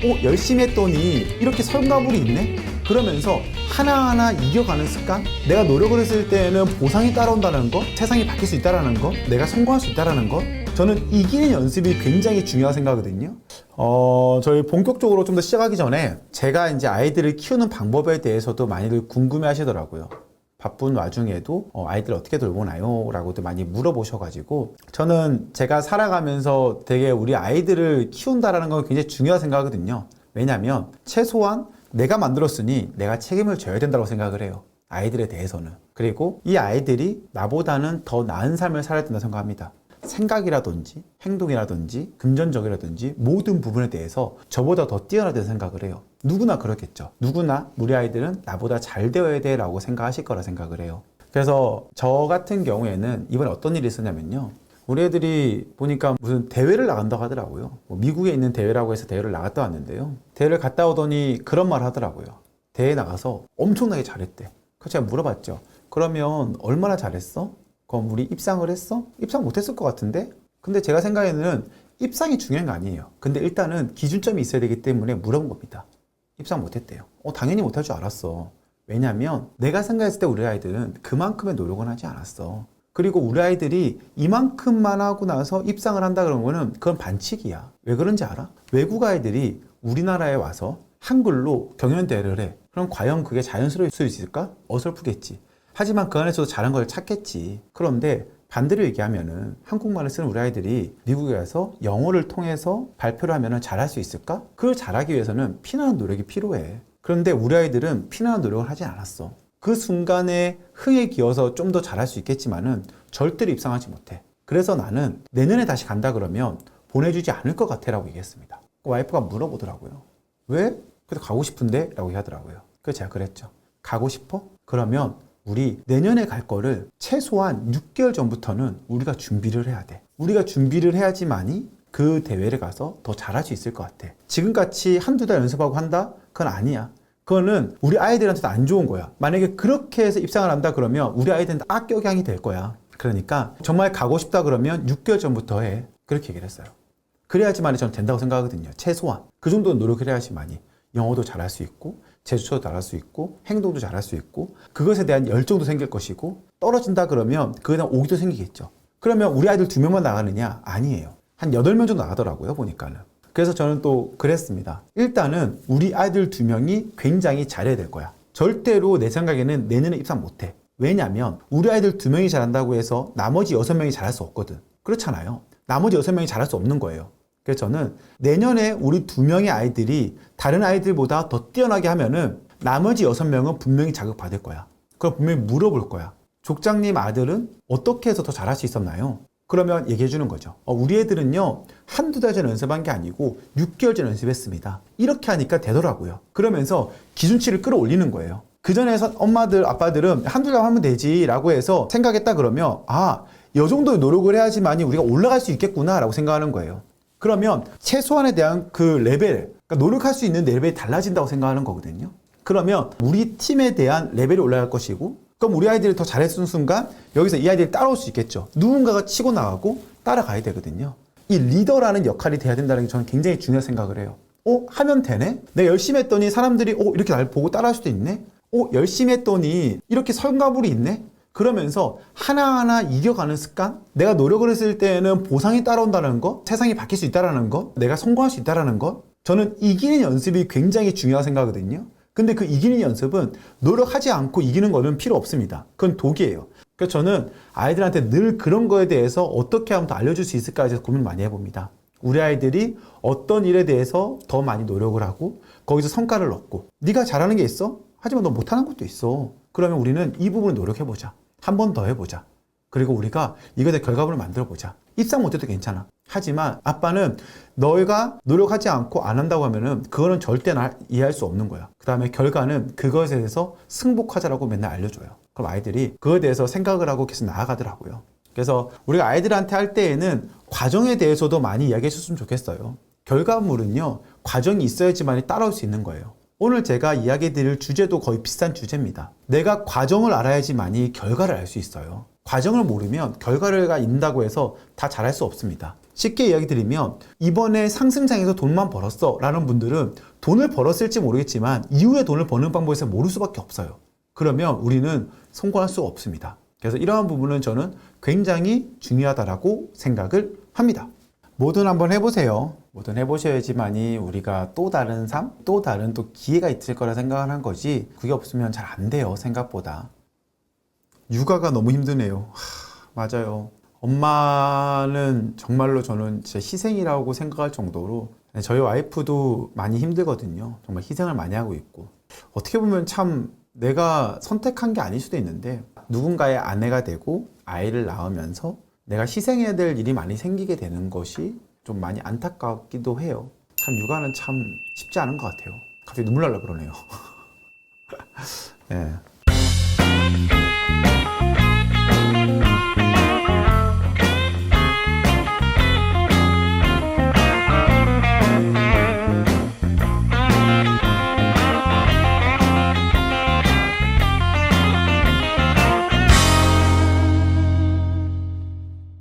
열심히 했더니 이렇게 성과물이 있네? 그러면서 하나하나 이겨가는 습관? 내가 노력을 했을 때에는 보상이 따라온다는 것, 세상이 바뀔 수 있다는 것, 내가 성공할 수 있다는 것, 저는 이기는 연습이 굉장히 중요하다고 생각하거든요. 저희 본격적으로 좀 더 시작하기 전에 제가 이제 아이들을 키우는 방법에 대해서도 많이들 궁금해 하시더라고요. 바쁜 와중에도 아이들 어떻게 돌보나요? 라고도 많이 물어보셔가지고 저는 제가 살아가면서 되게 우리 아이들을 키운다라는 건 굉장히 중요하다고 생각하거든요. 왜냐면 최소한 내가 만들었으니 내가 책임을 져야 된다고 생각을 해요. 아이들에 대해서는. 그리고 이 아이들이 나보다는 더 나은 삶을 살아야 된다고 생각합니다. 생각이라든지 행동이라든지 금전적이라든지 모든 부분에 대해서 저보다 더 뛰어나다고 생각을 해요. 누구나 그렇겠죠. 누구나 우리 아이들은 나보다 잘 되어야 돼 라고 생각하실 거라 생각을 해요. 그래서 저 같은 경우에는 이번에 어떤 일이 있었냐면요, 우리 애들이 보니까 무슨 대회를 나간다고 하더라고요. 미국에 있는 대회라고 해서 대회를 나갔다 왔는데요, 대회를 갔다 오더니 그런 말 하더라고요. 대회 나가서 엄청나게 잘했대. 그래서 제가 물어봤죠. 그러면 얼마나 잘했어? 그럼 우리 입상을 했어? 입상 못했을 것 같은데? 근데 제가 생각에는 입상이 중요한 거 아니에요. 근데 일단은 기준점이 있어야 되기 때문에 물어본 겁니다. 입상 못했대요. 당연히 못할 줄 알았어. 왜냐면 내가 생각했을 때 우리 아이들은 그만큼의 노력은 하지 않았어. 그리고 우리 아이들이 이만큼만 하고 나서 입상을 한다 그런 거는 그건 반칙이야. 왜 그런지 알아? 외국 아이들이 우리나라에 와서 한글로 경연대회를 해. 그럼 과연 그게 자연스러울 수 있을까? 어설프겠지. 하지만 그 안에서도 잘한 걸 찾겠지. 그런데 반대로 얘기하면은 한국말을 쓰는 우리 아이들이 미국에 가서 영어를 통해서 발표를 하면은 잘할 수 있을까? 그걸 잘하기 위해서는 피나는 노력이 필요해. 그런데 우리 아이들은 피나는 노력을 하지 않았어. 그 순간에 흥에 기어서 좀 더 잘할 수 있겠지만은 절대로 입상하지 못해. 그래서 나는 내년에 다시 간다 그러면 보내주지 않을 것 같아 라고 얘기했습니다. 와이프가 물어보더라고요. 왜? 그래도 가고 싶은데? 라고 하더라고요. 그래서 제가 그랬죠. 가고 싶어? 그러면 우리 내년에 갈 거를 최소한 6개월 전부터는 우리가 준비를 해야 돼. 우리가 준비를 해야지만이 그 대회를 가서 더 잘할 수 있을 것 같아. 지금같이 한두 달 연습하고 한다? 그건 아니야. 그거는 우리 아이들한테도 안 좋은 거야. 만약에 그렇게 해서 입상을 한다 그러면 우리 아이들한테 악영향이 될 거야. 그러니까 정말 가고 싶다 그러면 6개월 전부터 해. 그렇게 얘기를 했어요. 그래야지만이 저는 된다고 생각하거든요. 최소한. 그 정도는 노력을 해야지만이. 영어도 잘할 수 있고 제스처도 잘할 수 있고 행동도 잘할 수 있고 그것에 대한 열정도 생길 것이고, 떨어진다 그러면 그에 대한 오기도 생기겠죠. 그러면 우리 아이들 2명만 나가느냐? 아니에요. 한 8명 정도 나가더라고요, 보니까는. 그래서 저는 또 그랬습니다. 일단은 우리 아이들 2명이 굉장히 잘해야 될 거야. 절대로 내 생각에는 내년에 입상 못해. 왜냐면 우리 아이들 2명이 잘한다고 해서 나머지 6명이 잘할 수 없거든. 그렇잖아요. 나머지 6명이 잘할 수 없는 거예요. 그래서 저는 내년에 우리 2명의 아이들이 다른 아이들보다 더 뛰어나게 하면은 나머지 6명은 분명히 자극받을 거야. 그럼 분명히 물어볼 거야. 족장님 아들은 어떻게 해서 더 잘할 수 있었나요? 그러면 얘기해 주는 거죠. 우리 애들은요, 한두 달 전 연습한 게 아니고 6개월 전 연습했습니다. 이렇게 하니까 되더라고요. 그러면서 기준치를 끌어올리는 거예요. 그전에 엄마들, 아빠들은 한두 달 하면 되지 라고 해서 생각했다 그러면 이 정도의 노력을 해야지만이 우리가 올라갈 수 있겠구나 라고 생각하는 거예요. 그러면 최소한에 대한 그 레벨, 그러니까 노력할 수 있는 레벨이 달라진다고 생각하는 거거든요. 그러면 우리 팀에 대한 레벨이 올라갈 것이고, 그럼 우리 아이들이 더 잘했는 순간 여기서 이 아이들이 따라올 수 있겠죠. 누군가가 치고 나가고 따라가야 되거든요. 이 리더라는 역할이 돼야 된다는 게 저는 굉장히 중요하다고 생각을 해요. 하면 되네? 내가 열심히 했더니 사람들이 이렇게 날 보고 따라할 수도 있네? 열심히 했더니 이렇게 성과물이 있네? 그러면서 하나하나 이겨가는 습관? 내가 노력을 했을 때에는 보상이 따라온다는 것, 세상이 바뀔 수 있다는 것, 내가 성공할 수 있다는 것, 저는 이기는 연습이 굉장히 중요하다고 생각하거든요. 근데 그 이기는 연습은 노력하지 않고 이기는 거는 필요 없습니다. 그건 독이에요. 그래서 저는 아이들한테 늘 그런 거에 대해서 어떻게 하면 더 알려줄 수 있을까에 대해서 고민 많이 해봅니다. 우리 아이들이 어떤 일에 대해서 더 많이 노력을 하고 거기서 성과를 얻고, 네가 잘하는 게 있어? 하지만 너 못하는 것도 있어. 그러면 우리는 이 부분을 노력해보자. 한 번 더 해보자. 그리고 우리가 이것에 결과물을 만들어보자. 입상 못해도 괜찮아. 하지만 아빠는 너희가 노력하지 않고 안 한다고 하면은 그거는 절대 이해할 수 없는 거야. 그 다음에 결과는 그것에 대해서 승복하자라고 맨날 알려줘요. 그럼 아이들이 그거에 대해서 생각을 하고 계속 나아가더라고요. 그래서 우리가 아이들한테 할 때에는 과정에 대해서도 많이 이야기해 줬으면 좋겠어요. 결과물은요, 과정이 있어야지만 따라올 수 있는 거예요. 오늘 제가 이야기 드릴 주제도 거의 비슷한 주제입니다. 내가 과정을 알아야지만이 결과를 알 수 있어요. 과정을 모르면 결과가 있다고 해서 다 잘할 수 없습니다. 쉽게 이야기 드리면 이번에 상승장에서 돈만 벌었어 라는 분들은 돈을 벌었을지 모르겠지만 이후에 돈을 버는 방법에서 모를 수밖에 없어요. 그러면 우리는 성공할 수 없습니다. 그래서 이러한 부분은 저는 굉장히 중요하다라고 생각을 합니다. 뭐든 한번 해보세요. 뭐든 해보셔야지만이 우리가 또 다른 삶, 또 다른 또 기회가 있을 거라 생각을 한 거지 그게 없으면 잘 안 돼요, 생각보다. 육아가 너무 힘드네요. 맞아요. 엄마는 정말로 저는 진짜 희생이라고 생각할 정도로 저희 와이프도 많이 힘들거든요. 정말 희생을 많이 하고 있고 어떻게 보면 참 내가 선택한 게 아닐 수도 있는데 누군가의 아내가 되고 아이를 낳으면서 내가 희생해야 될 일이 많이 생기게 되는 것이 좀 많이 안타깝기도 해요. 참 육아는 참 쉽지 않은 것 같아요. 갑자기 눈물 날라 그러네요. 네.